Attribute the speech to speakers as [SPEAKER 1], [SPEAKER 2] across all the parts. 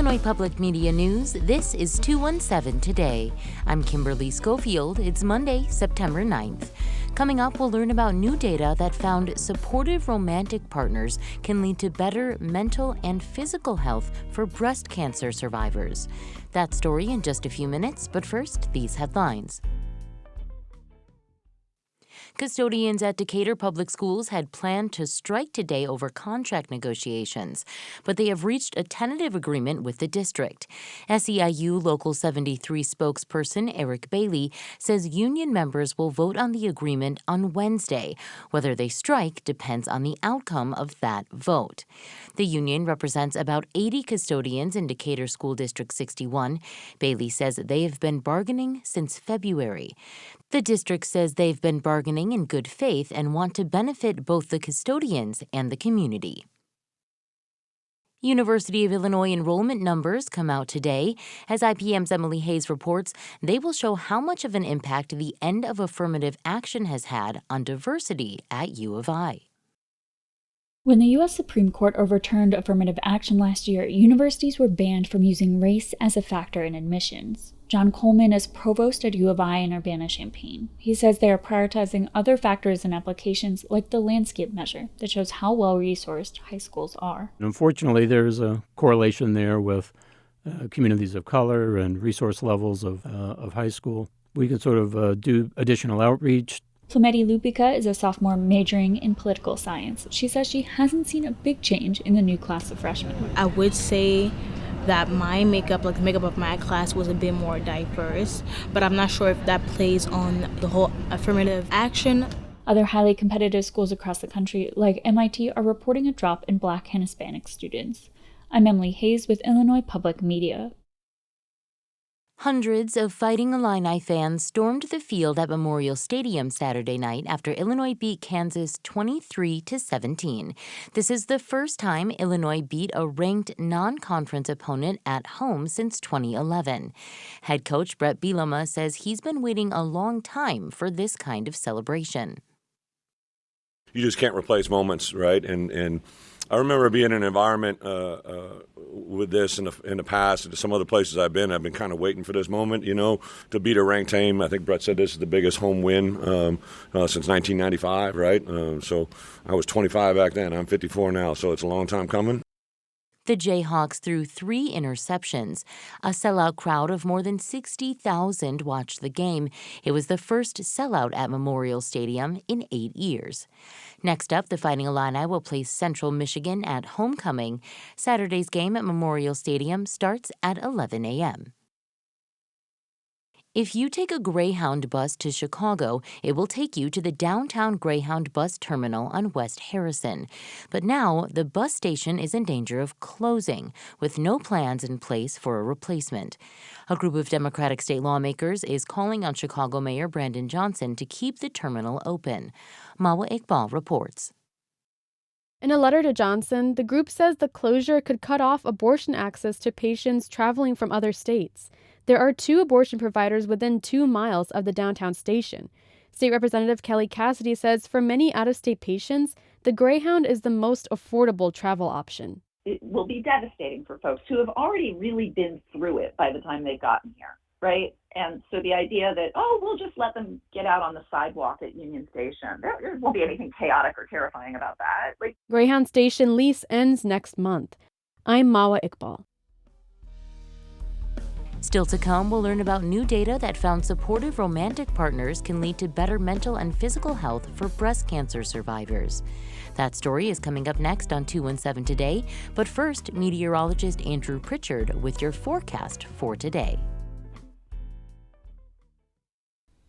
[SPEAKER 1] Illinois Public Media News, this is 217 Today. I'm Kimberly Schofield. It's Monday, September 9th. Coming up, we'll learn about new data that found supportive romantic partners can lead to better mental and physical health for breast cancer survivors. That story in just a few minutes, but first, these headlines. Custodians at Decatur Public Schools had planned to strike today over contract negotiations, but they have reached a tentative agreement with the district. SEIU Local 73 spokesperson Eric Bailey says union members will vote on the agreement on Wednesday. Whether they strike depends on the outcome of that vote. The union represents about 80 custodians in Decatur School District 61. Bailey says they have been bargaining since February. The district says they've been bargaining in good faith and want to benefit both the custodians and the community. University of Illinois enrollment numbers come out today. As IPM's Emily Hayes reports, they will show how much of an impact the end of affirmative action has had on diversity at U of I.
[SPEAKER 2] When the U.S. Supreme Court overturned affirmative action last year, universities were banned from using race as a factor in admissions. John Coleman is provost at U of I in Urbana-Champaign. He says they are prioritizing other factors in applications like the landscape measure that shows how well-resourced high schools are.
[SPEAKER 3] Unfortunately, there's a correlation there with communities of color and resource levels of high school. We can sort of do additional outreach.
[SPEAKER 2] Plumeti Lupica is a sophomore majoring in political science. She says she hasn't seen a big change in the new class of freshmen.
[SPEAKER 4] I would say that my makeup, like the makeup of my class, was a bit more diverse, but I'm not sure if that plays on the whole affirmative action.
[SPEAKER 2] Other highly competitive schools across the country, like MIT, are reporting a drop in Black and Hispanic students. I'm Emily Hayes with Illinois Public Media.
[SPEAKER 1] Hundreds of Fighting Illini fans stormed the field at Memorial Stadium Saturday night after Illinois beat Kansas 23-17. This is the first time Illinois beat a ranked non-conference opponent at home since 2011. Head coach Bret Bielema says he's been waiting a long time for this kind of celebration.
[SPEAKER 5] You just can't replace moments, right? And I remember being in an environment with this in the past, and some other places I've been kind of waiting for this moment, to beat a ranked team. I think Brett said this is the biggest home win since 1995, right? So I was 25 back then. I'm 54 now, so it's a long time coming.
[SPEAKER 1] The Jayhawks threw 3 interceptions. A sellout crowd of more than 60,000 watched the game. It was the first sellout at Memorial Stadium in 8 years. Next up, the Fighting Illini will play Central Michigan at homecoming. Saturday's game at Memorial Stadium starts at 11 a.m. If you take a Greyhound bus to Chicago, it will take you to the downtown Greyhound bus terminal on West Harrison. But now, the bus station is in danger of closing, with no plans in place for a replacement. A group of Democratic state lawmakers is calling on Chicago Mayor Brandon Johnson to keep the terminal open. Mawa Iqbal reports.
[SPEAKER 6] In a letter to Johnson, the group says the closure could cut off abortion access to patients traveling from other states. There are 2 abortion providers within 2 miles of the downtown station. State Representative Kelly Cassidy says for many out-of-state patients, the Greyhound is the most affordable travel option.
[SPEAKER 7] It will be devastating for folks who have already really been through it by the time they've gotten here, right? And so the idea that, we'll just let them get out on the sidewalk at Union Station, there won't be anything chaotic or terrifying about that.
[SPEAKER 6] Greyhound Station lease ends next month. I'm Mawa Iqbal.
[SPEAKER 1] Still to come, we'll learn about new data that found supportive romantic partners can lead to better mental and physical health for breast cancer survivors. That story is coming up next on 217 Today, but first, meteorologist Andrew Pritchard with your forecast for today.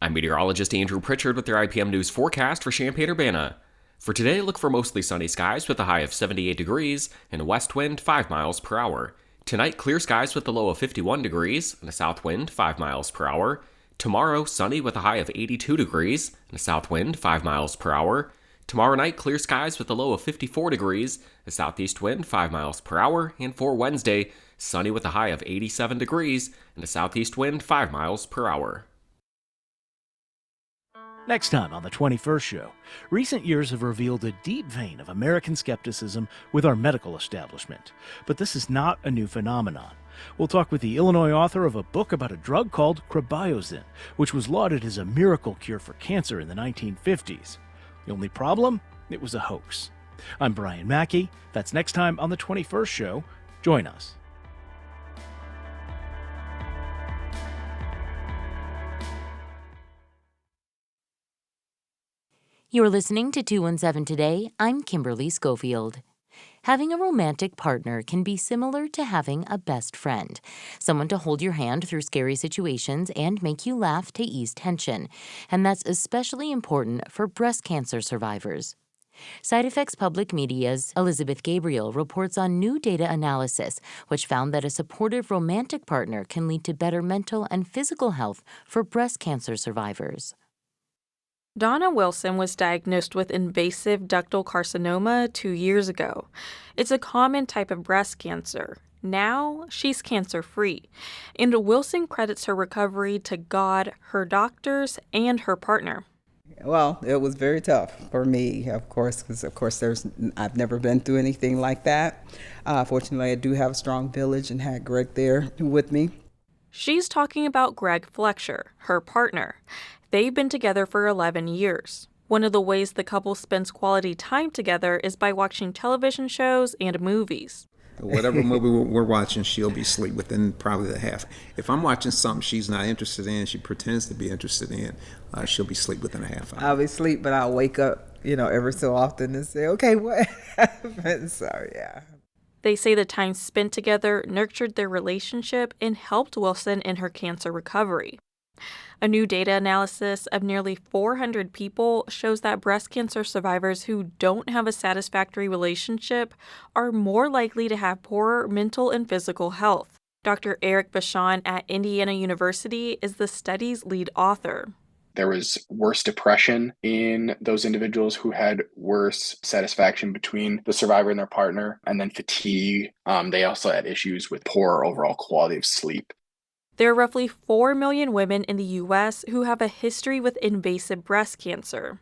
[SPEAKER 8] I'm meteorologist Andrew Pritchard with your IPM News forecast for Champaign-Urbana. For today, look for mostly sunny skies with a high of 78 degrees and a west wind 5 miles per hour. Tonight, clear skies with a low of 51 degrees and a south wind 5 miles per hour. Tomorrow, sunny with a high of 82 degrees and a south wind 5 miles per hour. Tomorrow night, clear skies with a low of 54 degrees, a southeast wind 5 miles per hour. And for Wednesday, sunny with a high of 87 degrees and a southeast wind 5 miles per hour.
[SPEAKER 9] Next time on The 21st Show, recent years have revealed a deep vein of American skepticism with our medical establishment. But this is not a new phenomenon. We'll talk with the Illinois author of a book about a drug called Crebbiozin, which was lauded as a miracle cure for cancer in the 1950s. The only problem? It was a hoax. I'm Brian Mackey. That's next time on The 21st Show. Join us.
[SPEAKER 1] You're listening to 217 Today. I'm Kimberly Schofield. Having a romantic partner can be similar to having a best friend, someone to hold your hand through scary situations and make you laugh to ease tension. And that's especially important for breast cancer survivors. Side Effects Public Media's Elizabeth Gabriel reports on new data analysis, which found that a supportive romantic partner can lead to better mental and physical health for breast cancer survivors.
[SPEAKER 10] Donna Wilson was diagnosed with invasive ductal carcinoma 2 years ago. It's a common type of breast cancer. Now, she's cancer-free. And Wilson credits her recovery to God, her doctors, and her partner.
[SPEAKER 11] Well, it was very tough for me, of course, because, I've never been through anything like that. Fortunately, I do have a strong village and had Greg there with me.
[SPEAKER 10] She's talking about Greg Fletcher, her partner. They've been together for 11 years. One of the ways the couple spends quality time together is by watching television shows and movies.
[SPEAKER 12] Whatever movie we're watching, she'll be asleep within probably the half. If I'm watching something she's not interested in, she pretends to be interested in, she'll be asleep within a half hour.
[SPEAKER 11] I'll be asleep, but I'll wake up, every so often and say, okay, what happened? Sorry, yeah.
[SPEAKER 10] They say the time spent together nurtured their relationship and helped Wilson in her cancer recovery. A new data analysis of nearly 400 people shows that breast cancer survivors who don't have a satisfactory relationship are more likely to have poorer mental and physical health. Dr. Eric Bashan at Indiana University is the study's lead author.
[SPEAKER 13] There was worse depression in those individuals who had worse satisfaction between the survivor and their partner, and then fatigue. They also had issues with poor overall quality of sleep.
[SPEAKER 10] There are roughly 4 million women in the U.S. who have a history with invasive breast cancer,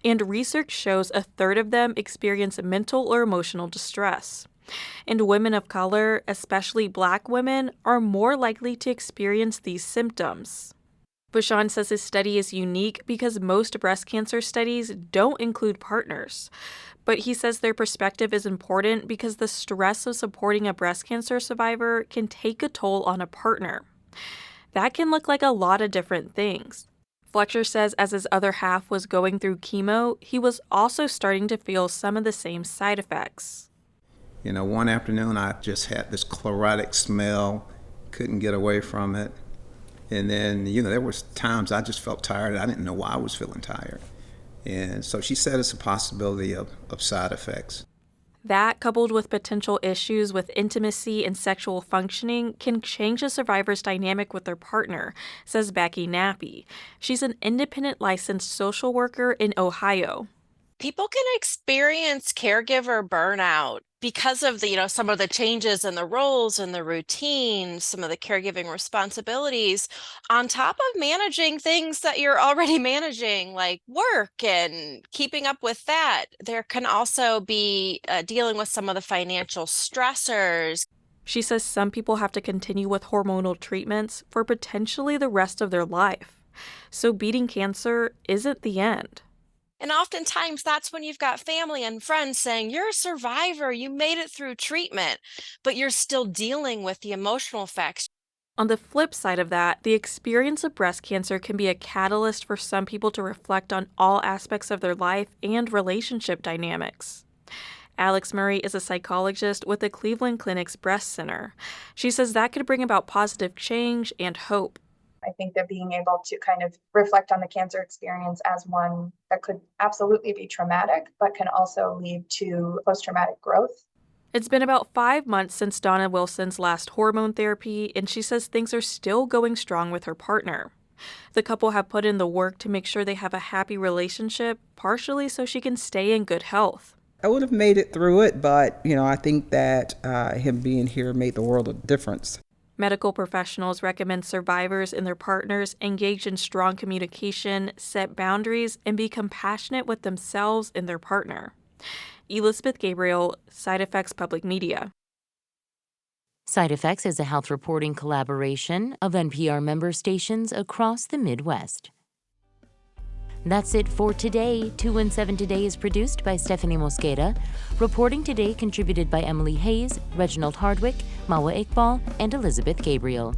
[SPEAKER 10] and research shows a third of them experience mental or emotional distress. And women of color, especially Black women, are more likely to experience these symptoms. Bashan says his study is unique because most breast cancer studies don't include partners. But he says their perspective is important because the stress of supporting a breast cancer survivor can take a toll on a partner. That can look like a lot of different things. Fletcher says as his other half was going through chemo, he was also starting to feel some of the same side effects.
[SPEAKER 12] One afternoon I just had this chlorotic smell, couldn't get away from it. And then, there was times I just felt tired. I didn't know why I was feeling tired. And so she said it's a possibility of side effects.
[SPEAKER 10] That, coupled with potential issues with intimacy and sexual functioning, can change a survivor's dynamic with their partner, says Becky Nappy. She's an independent licensed social worker in Ohio.
[SPEAKER 14] People can experience caregiver burnout because of the, some of the changes in the roles and the routines, some of the caregiving responsibilities, on top of managing things that you're already managing, like work and keeping up with that. There can also be dealing with some of the financial stressors.
[SPEAKER 10] She says some people have to continue with hormonal treatments for potentially the rest of their life. So beating cancer isn't the end.
[SPEAKER 14] And oftentimes that's when you've got family and friends saying, you're a survivor, you made it through treatment, but you're still dealing with the emotional effects.
[SPEAKER 10] On the flip side of that, the experience of breast cancer can be a catalyst for some people to reflect on all aspects of their life and relationship dynamics. Alex Murray is a psychologist with the Cleveland Clinic's Breast Center. She says that could bring about positive change and hope.
[SPEAKER 15] I think that being able to kind of reflect on the cancer experience as one that could absolutely be traumatic, but can also lead to post-traumatic growth.
[SPEAKER 10] It's been about 5 months since Donna Wilson's last hormone therapy, and she says things are still going strong with her partner. The couple have put in the work to make sure they have a happy relationship, partially so she can stay in good health.
[SPEAKER 11] I would have made it through it, but, I think that him being here made the world a difference.
[SPEAKER 10] Medical professionals recommend survivors and their partners engage in strong communication, set boundaries, and be compassionate with themselves and their partner. Elizabeth Gabriel, Side Effects Public Media.
[SPEAKER 1] Side Effects is a health reporting collaboration of NPR member stations across the Midwest. That's it for today. 217 Today is produced by Stephanie Mosqueda. Reporting today contributed by Emily Hayes, Reginald Hardwick, Mawa Iqbal, and Elizabeth Gabriel.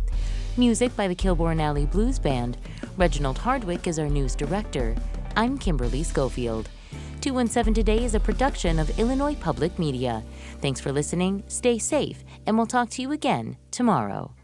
[SPEAKER 1] Music by the Kilbourne Alley Blues Band. Reginald Hardwick is our news director. I'm Kimberly Schofield. 217 Today is a production of Illinois Public Media. Thanks for listening, stay safe, and we'll talk to you again tomorrow.